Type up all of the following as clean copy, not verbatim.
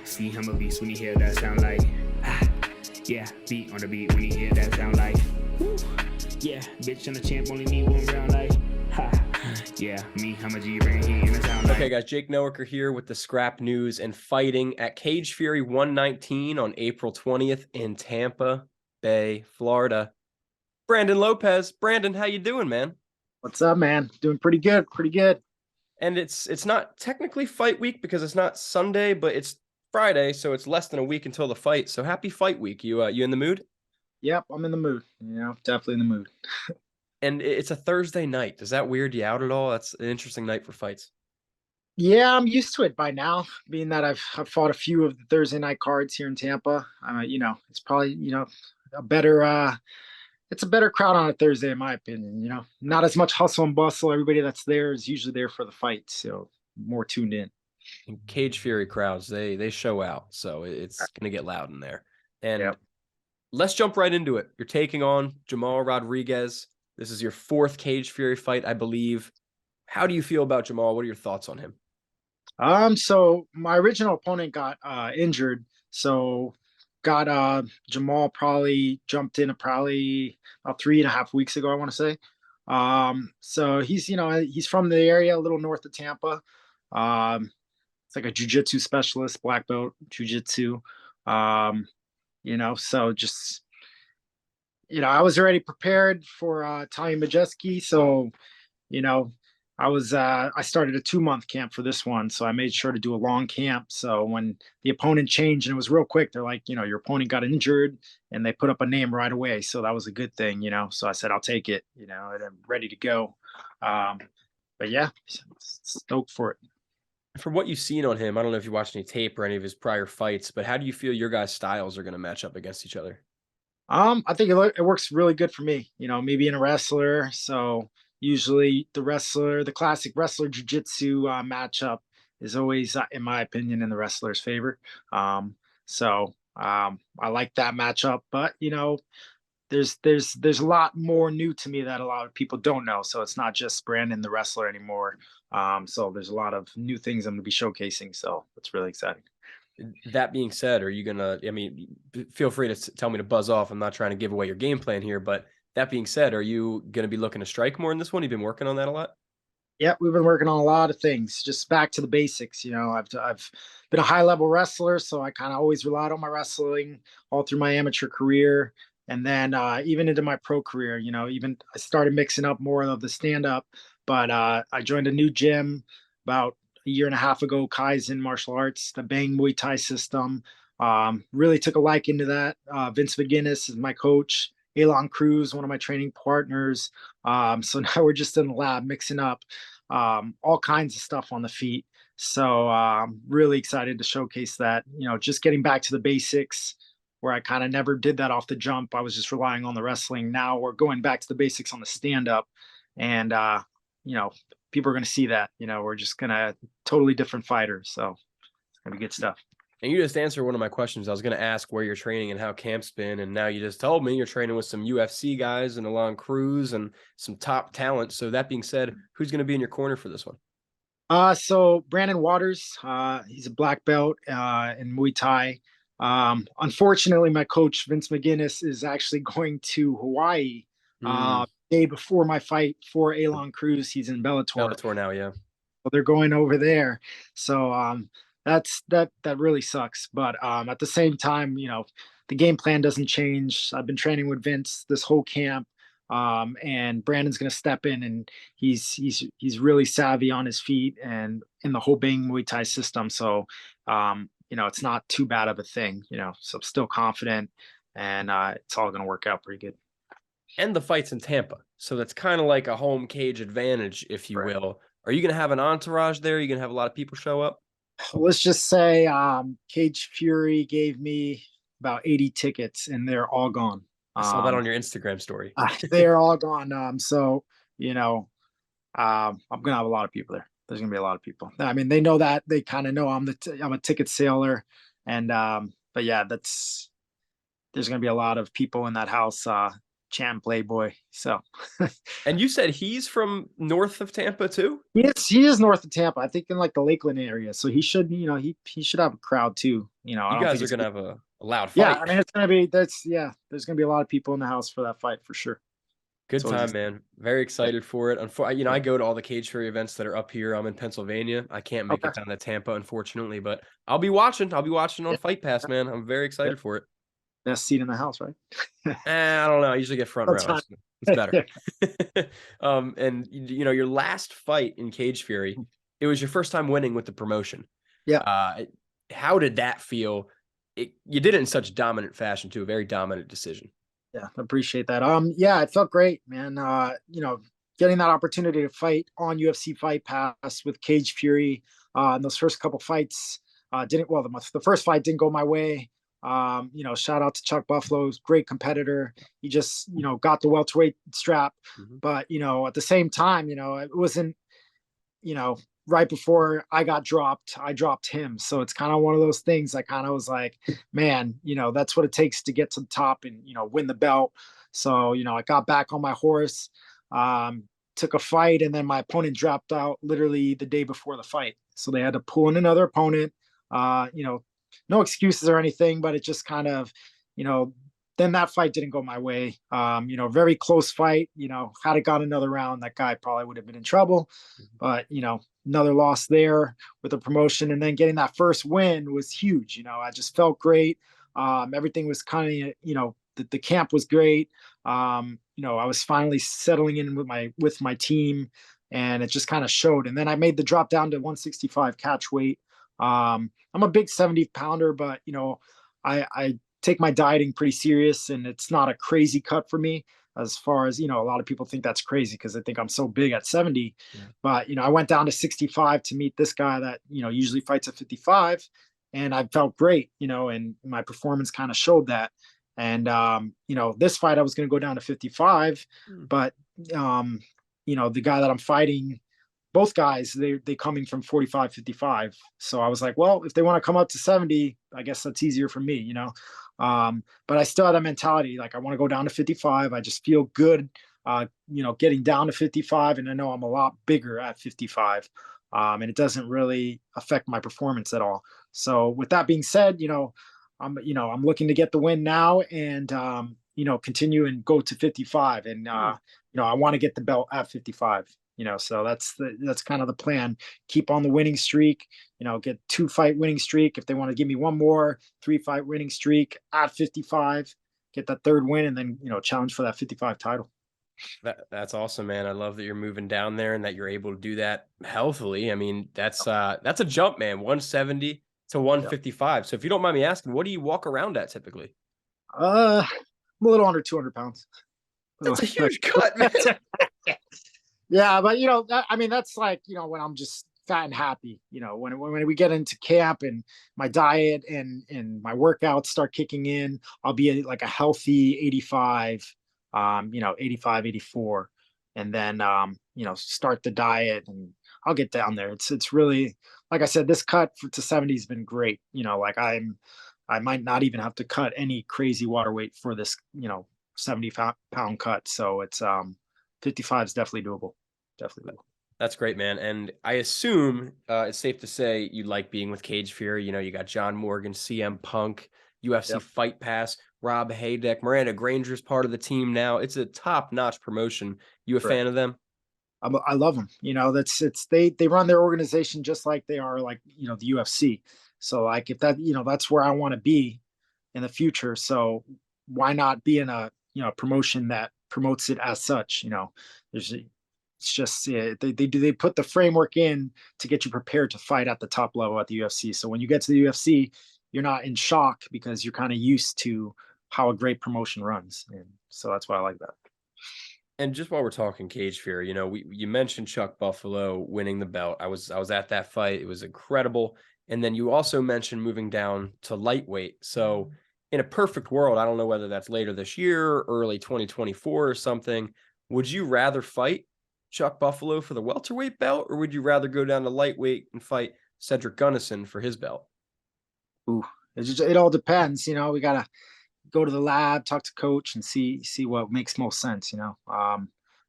See him a beast when he hear that sound like yeah, beat on the beat when he hear that sound like woo. Yeah, bitch and the champ only need one round like ha. Yeah, me, I'm a G bring heat in the sound like. Okay, guys, Jake Noecker here with the scrap news and fighting at Cage Fury 119 on April 20th in Tampa Bay, Florida. Brandon Lopez. Brandon, how you doing, man? What's up, man? Doing pretty good, pretty good. And it's not technically fight week because it's not Sunday, but it's Friday, so it's less than a week until the fight. So happy fight week. You in the mood? Yep, I'm in the mood. Definitely in the mood. And it's a Thursday night. Does that weird you out at all? That's an interesting night for fights. Yeah, I'm used to it by now, being that I've fought a few of the Thursday night cards here in Tampa. It's probably, a better it's a better crowd on a Thursday in my opinion, Not as much hustle and bustle. Everybody that's there is usually there for the fight, so more tuned in. And Cage Fury crowds, they show out, so it's gonna get loud in there. And let's jump right into it. You're taking on Jamal Rodriguez. This is your fourth Cage Fury fight, I believe. How do you feel about Jamal? What are your thoughts on him? So my original opponent got injured, so got Jamal probably jumped in probably about 3.5 weeks ago, I want to say. So he's from the area, a little north of Tampa. It's like a jiu-jitsu specialist, black belt jiu-jitsu. So just I was already prepared for Tommy Majeski, so I started a 2-month camp for this one, so I made sure to do a long camp. So when the opponent changed, and it was real quick, they're like, your opponent got injured, and they put up a name right away. So that was a good thing, So I said, I'll take it, and I'm ready to go. But yeah, stoked for it. From what you've seen on him, I don't know if you watched any tape or any of his prior fights, but how do you feel your guys' styles are going to match up against each other? I think it works really good for me, me being a wrestler. So usually the classic wrestler jiu-jitsu matchup is always, in my opinion, in the wrestler's favor. I like that matchup, but there's a lot more new to me that a lot of people don't know. So it's not just Brandon the wrestler anymore. So there's a lot of new things I'm going to be showcasing. So it's really exciting. That being said, are you gonna? I mean, feel free to tell me to buzz off. I'm not trying to give away your game plan here, but that being said, are you gonna be looking to strike more in this one? You've been working on that a lot. Yeah, we've been working on a lot of things. Just back to the basics. I've been a high level wrestler, so I kind of always relied on my wrestling all through my amateur career, and then even into my pro career. Even I started mixing up more of the stand up, but I joined a new gym about a year and a half ago, Kaizen Martial Arts, the Bang Muay Thai system. Really took a liking to that. Vince McGinnis is my coach. Elon Cruz, one of my training partners. So now we're just in the lab mixing up all kinds of stuff on the feet. So really excited to showcase that, just getting back to the basics where I kind of never did that off the jump. I was just relying on the wrestling. Now we're going back to the basics on the stand up, and people are going to see that, we're just going to totally different fighters. So it's going to be good stuff. And you just answered one of my questions. I was going to ask where you're training and how camp's been. And now you just told me you're training with some UFC guys and Elon Cruz and some top talent. So that being said, who's going to be in your corner for this one? So Brandon Waters, he's a black belt in Muay Thai. Unfortunately, my coach, Vince McGinnis, is actually going to Hawaii day before my fight for Elon Cruz. He's in Bellator. Bellator now, yeah. So they're going over there. So that really sucks. But at the same time, the game plan doesn't change. I've been training with Vince this whole camp, and Brandon's going to step in, and he's really savvy on his feet and in the whole Bang Muay Thai system. So it's not too bad of a thing. So I'm still confident, and it's all going to work out pretty good. And the fight's in Tampa, so that's kind of like a home cage advantage, if you will. Are you going to have an entourage there? Are you going to have a lot of people show up? Let's just say Cage Fury gave me about 80 tickets, and they're all gone. I saw that on your Instagram story. They're all gone. So, I'm going to have a lot of people there. There's going to be a lot of people. I mean, they know that. They kind of know I'm a ticket seller. And, but yeah, there's going to be a lot of people in that house. champ playboy. So And you said he's from north of Tampa too? he is north of Tampa. I think in like the Lakeland area. So he should, he should have a crowd too. I You don't guys think are it's gonna have a loud yeah, fight. I mean it's gonna be there's gonna be a lot of people in the house for that fight for sure. Good So time, man. Very yeah. excited for it. I go to all the Cage Fury events that are up here. I'm in Pennsylvania. I can't make Okay. it down to Tampa, unfortunately, but I'll be watching. I'll be watching on Yeah. Fight Pass, man. I'm very Yeah. excited for it. Best seat in the house, right? I don't know. I usually get front row. Sometimes. It's better. And your last fight in Cage Fury, it was your first time winning with the promotion. Yeah. How did that feel? You did it in such dominant fashion too, a very dominant decision. Yeah, appreciate that. Yeah, it felt great, man. Getting that opportunity to fight on UFC Fight Pass with Cage Fury, and those first couple fights the first fight didn't go my way. Shout out to Chuck Buffalo, great competitor. He just, got the welterweight strap. Mm-hmm. But, at the same time, it wasn't, right before I got dropped, I dropped him. So it's kind of one of those things I kind of was like, man, that's what it takes to get to the top and, win the belt. So, I got back on my horse, took a fight, and then my opponent dropped out literally the day before the fight. So they had to pull in another opponent, no excuses or anything, but it just kind of, then that fight didn't go my way. Very close fight. Had it gone another round, that guy probably would have been in trouble. But, another loss there with a promotion, and then getting that first win was huge. I just felt great. Everything was kind of, the camp was great. I was finally settling in with my team, and it just kind of showed. And then I made the drop down to 165 catch weight. I'm a big 70 pounder, but I take my dieting pretty serious, and it's not a crazy cut for me. As far as, a lot of people think that's crazy because they think I'm so big at 70. Yeah. But, I went down to 65 to meet this guy that, usually fights at 55. And I felt great, and my performance kind of showed that. And, this fight, I was going to go down to 55. But, the guy that I'm fighting, both guys, they coming from 45, 55. So I was like, well, if they want to come up to 70, I guess that's easier for me, but I still had a mentality, like I want to go down to 55. I just feel good, getting down to 55. And I know I'm a lot bigger at 55. And it doesn't really affect my performance at all. So with that being said, I'm looking to get the win now and, continue and go to 55. And, I want to get the belt at 55. So that's kind of the plan. Keep on the winning streak, get 2-fight winning streak. If they want to give me one more 3-fight winning streak at 55, get that third win, and then, challenge for that 55 title. That's awesome, man. I love that you're moving down there and that you're able to do that healthily. I mean, that's a jump, man. 170 to 155. Yep. So if you don't mind me asking, what do you walk around at typically? I'm a little under 200 pounds. That's a huge cut, man. Yeah, but that's like, when I'm just fat and happy, when we get into camp and my diet and my workouts start kicking in, I'll be like a healthy 85, 85, 84. And then, start the diet and I'll get down there. It's really, like I said, this cut to 70 has been great. I might not even have to cut any crazy water weight for this, 70 pound cut. So it's, 55 is definitely doable. Definitely doable. That's great, man. And I assume it's safe to say you like being with Cage Fury. You got John Morgan, CM Punk, UFC Fight Pass, Rob Haydeck, Miranda Granger's part of the team now. It's a top-notch promotion. You a fan of them? I love them. They run their organization just like they are like, the UFC. So like if that, that's where I want to be in the future. So why not be in a, promotion that promotes it as such? It's just they put the framework in to get you prepared to fight at the top level at the UFC. So when you get to the UFC, you're not in shock because you're kind of used to how a great promotion runs. And so that's why I like that. And just while we're talking Cage Fury, you mentioned Chuck Buffalo winning the belt. I was at that fight. It was incredible. And then you also mentioned moving down to lightweight. So in a perfect world, I don't know whether that's later this year, early 2024 or something, would you rather fight Chuck Buffalo for the welterweight belt, or would you rather go down to lightweight and fight Cedric Gunnison for his belt? Ooh, it all depends. We gotta go to the lab, talk to coach, and see what makes most sense.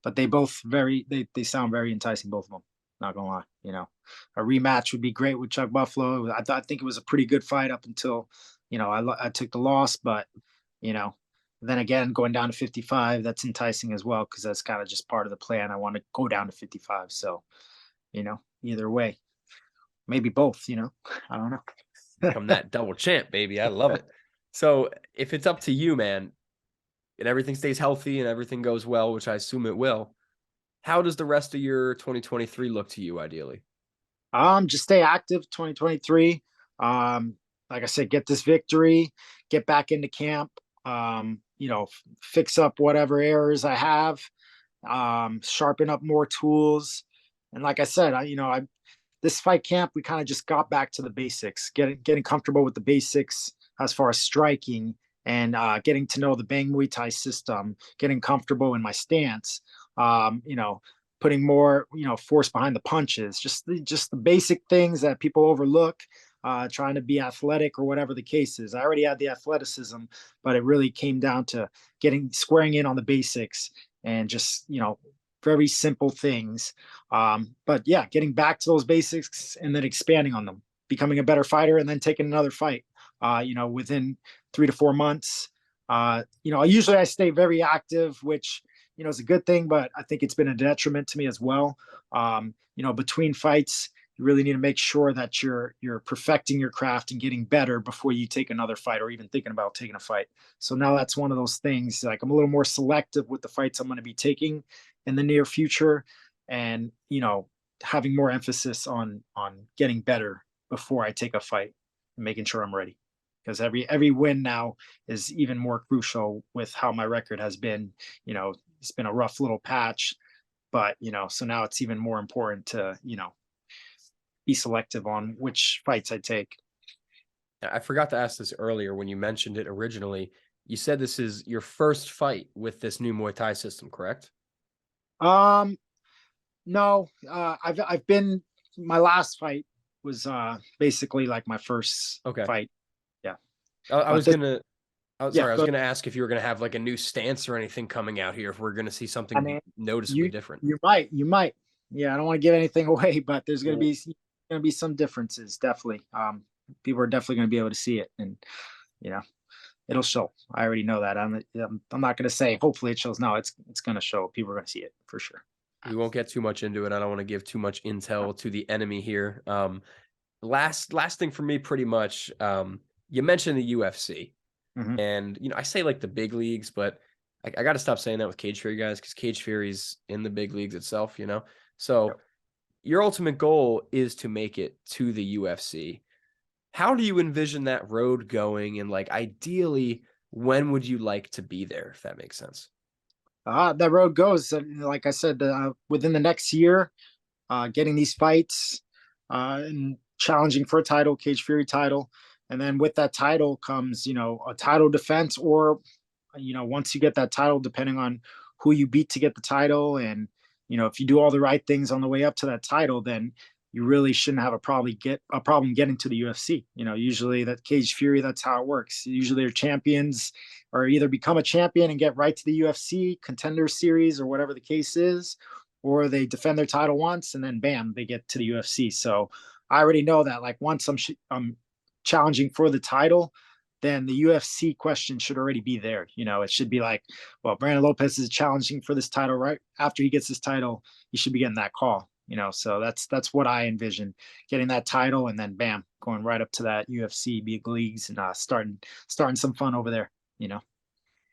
But they both they sound very enticing, both of them. Not gonna lie, a rematch would be great with Chuck Buffalo. I think it was a pretty good fight up until, I took the loss, but you know, then again, going down to 55, that's enticing as well because that's kind of just part of the plan. I want to go down to 55, so either way, maybe both. I don't know. Become that double champ, baby. I love it. So if it's up to you, man, and everything stays healthy and everything goes well, which I assume it will, how does the rest of your 2023 look to you ideally? Just stay active 2023. Like I said, get this victory, get back into camp, fix up whatever errors I have, sharpen up more tools. And like I said, this fight camp, we kind of just got back to the basics, getting comfortable with the basics as far as striking and getting to know the Bang Muay Thai system, getting comfortable in my stance, putting more, force behind the punches, just the basic things that people overlook, trying to be athletic or whatever the case is. I already had the athleticism, but it really came down to squaring in on the basics and just, very simple things. But yeah, getting back to those basics and then expanding on them, becoming a better fighter and then taking another fight, within 3 to 4 months. Usually I stay very active, which, is a good thing, but I think it's been a detriment to me as well. Between fights, you really need to make sure that you're perfecting your craft and getting better before you take another fight or even thinking about taking a fight. So now that's one of those things, like I'm a little more selective with the fights I'm going to be taking in the near future, and having more emphasis on getting better before I take a fight and making sure I'm ready, because every win now is even more crucial with how my record has been. It's been a rough little patch, but so now it's even more important to be selective on which fights I take. I forgot to ask this earlier when you mentioned it originally. You said this is your first fight with this new Muay Thai system, correct? No, I've been, my last fight was basically like my first fight. Yeah. I was gonna ask if you were gonna have like a new stance or anything coming out here, if we're gonna see something noticeably different. You might. Yeah, I don't want to give anything away, but there's gonna be some differences, definitely. People are definitely gonna be able to see it, and it'll show. I already know that. I'm not gonna say hopefully it shows. No, it's gonna show. People are gonna see it for sure. We won't get too much into it. I don't want to give too much intel to the enemy here. Last thing for me, pretty much. You mentioned the UFC, and I say like the big leagues, but I got to stop saying that with Cage Fury guys, because Cage Fury's in the big leagues itself. So your ultimate goal is to make it to the UFC. How do you envision that road going, and like ideally, when would you like to be there, if that makes sense? That road goes, like I said, within the next year, getting these fights and challenging for a title, Cage Fury title. And then with that title comes, a title defense, or, once you get that title, depending on who you beat to get the title. And, if you do all the right things on the way up to that title, then you really shouldn't have a problem getting to the UFC. Usually that Cage Fury, that's how it works. Usually they're champions, or either become a champion and get right to the UFC Contender Series or whatever the case is, or they defend their title once and then bam, they get to the UFC. So I already know that, like, once I'm challenging for the title, then the UFC question should already be there. It should be like, well, Brandon Lopez is challenging for this title. Right after he gets his title, he should be getting that call. So that's what I envision, getting that title and then bam, going right up to that UFC big leagues and starting some fun over there.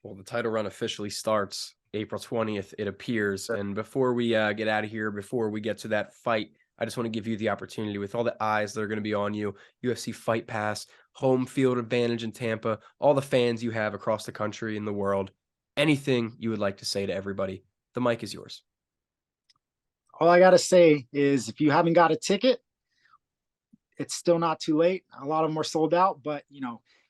Well, the title run officially starts April 20th. It appears. And before we get out of here, before we get to that fight, I just want to give you the opportunity, with all the eyes that are going to be on you, UFC Fight Pass, home field advantage in Tampa, all the fans you have across the country and the world, anything you would like to say to everybody, the mic is yours. All I got to say is, if you haven't got a ticket, it's still not too late. A lot of them are sold out, but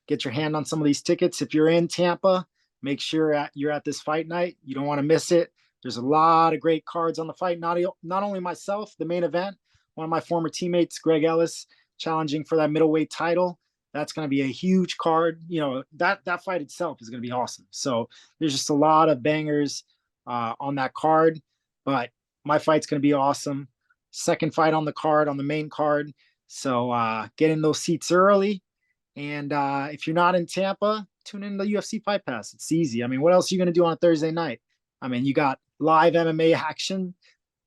get your hand on some of these tickets. If you're in Tampa, make sure you're at this fight night. You don't want to miss it. There's a lot of great cards on the fight. Not only myself, the main event, one of my former teammates, Greg Ellis, challenging for that middleweight title. That's going to be a huge card. You know, that fight itself is going to be awesome. So there's just a lot of bangers on that card, but my fight's going to be awesome. Second fight on the card, on the main card. So get in those seats early. And if you're not in Tampa, tune in to the UFC Fight Pass. It's easy. I mean, what else are you going to do on a Thursday night? I mean, you got live MMA action,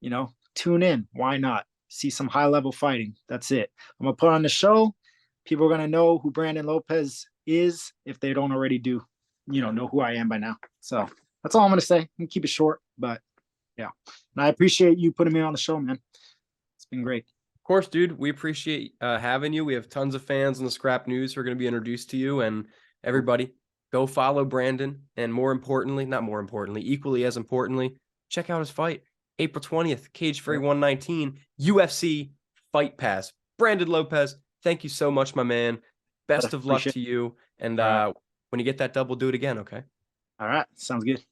you know, tune in. Why not? See some high level fighting. That's it. I'm going to put on the show. People are going to know who Brandon Lopez is if they don't already do, you know who I am by now. So that's all I'm going to say. I'm going to keep it short, but yeah. And I appreciate you putting me on the show, man. It's been great. Of course, dude. We appreciate having you. We have tons of fans on the Scrap News who are going to be introduced to you, and everybody go follow Brandon. And more importantly, not more importantly, equally as importantly, check out his fight. April 20th, Cage Fury 119, UFC Fight Pass. Brandon Lopez, thank you so much, my man. Best of luck to you. And when you get that dub, we'll do it again, okay? All right. Sounds good.